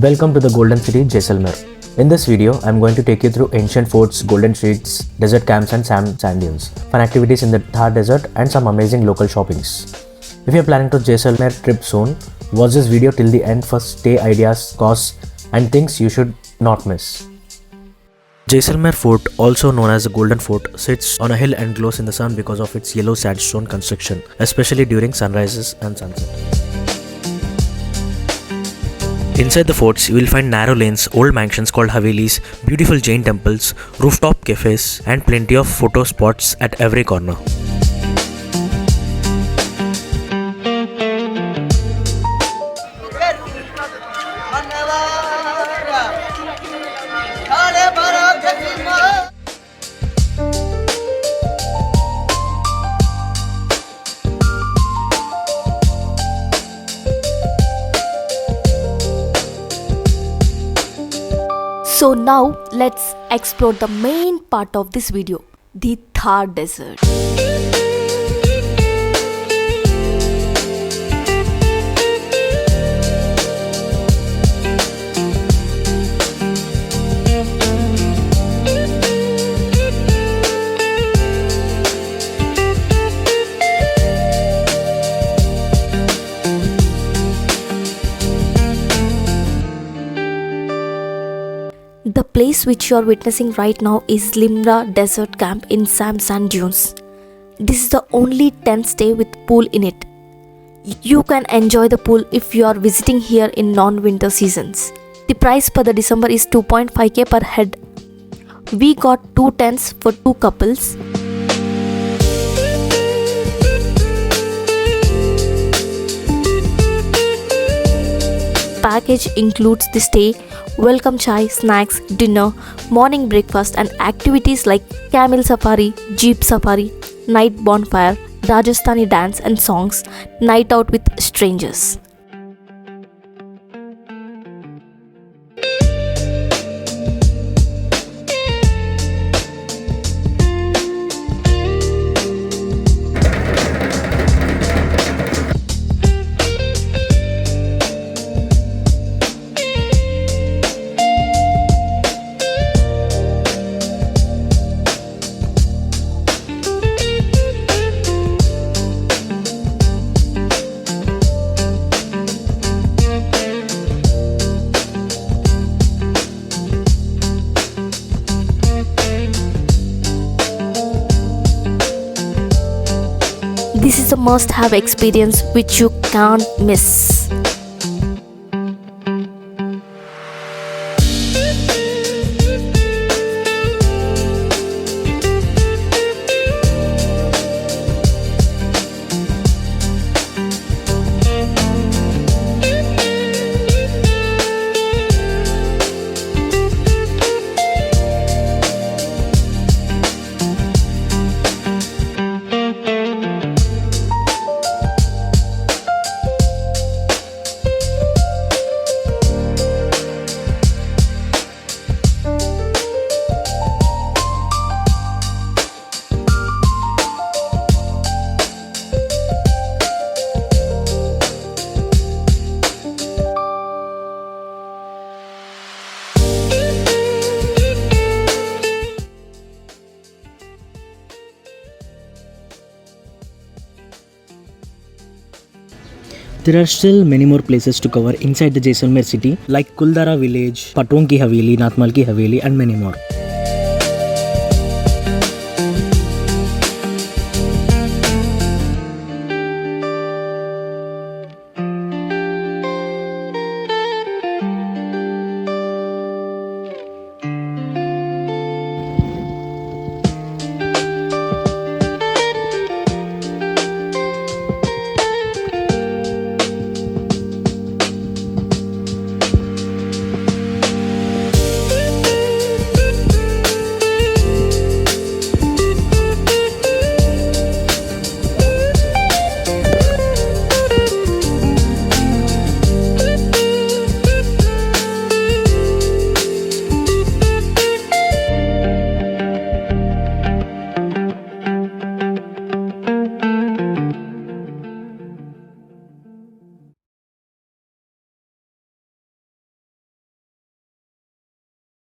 Welcome to the Golden City, Jaisalmer. In this video, I am going to take you through ancient forts, golden streets, desert camps and sand dunes, fun activities in the Thar desert and some amazing local shoppings. If you are planning to Jaisalmer trip soon, watch this video till the end for stay ideas, costs and things you should not miss. Jaisalmer Fort, also known as the Golden Fort, sits on a hill and glows in the sun because of its yellow sandstone construction, especially during sunrises and sunset. Inside the forts, you will find narrow lanes, old mansions called Havelis, beautiful Jain temples, rooftop cafes, and plenty of photo spots at every corner. So now let's explore the main part of this video, the Thar desert. The place which you are witnessing right now is Limra Desert Camp in Sand Dunes. This is the only tent stay with pool in it. You can enjoy the pool if you are visiting here in non-winter seasons. The price per the December is 2.5k per head. We got 2 tents for 2 couples. Package includes the stay, welcome chai, snacks, dinner, morning breakfast and activities like camel safari, jeep safari, night bonfire, Rajasthani dance and songs, night out with strangers. This is a must-have experience which you can't miss. There are still many more places to cover inside the Jaisalmer city like Kuldara village, Patwon ki Haveli, Nathmal ki Haveli and many more.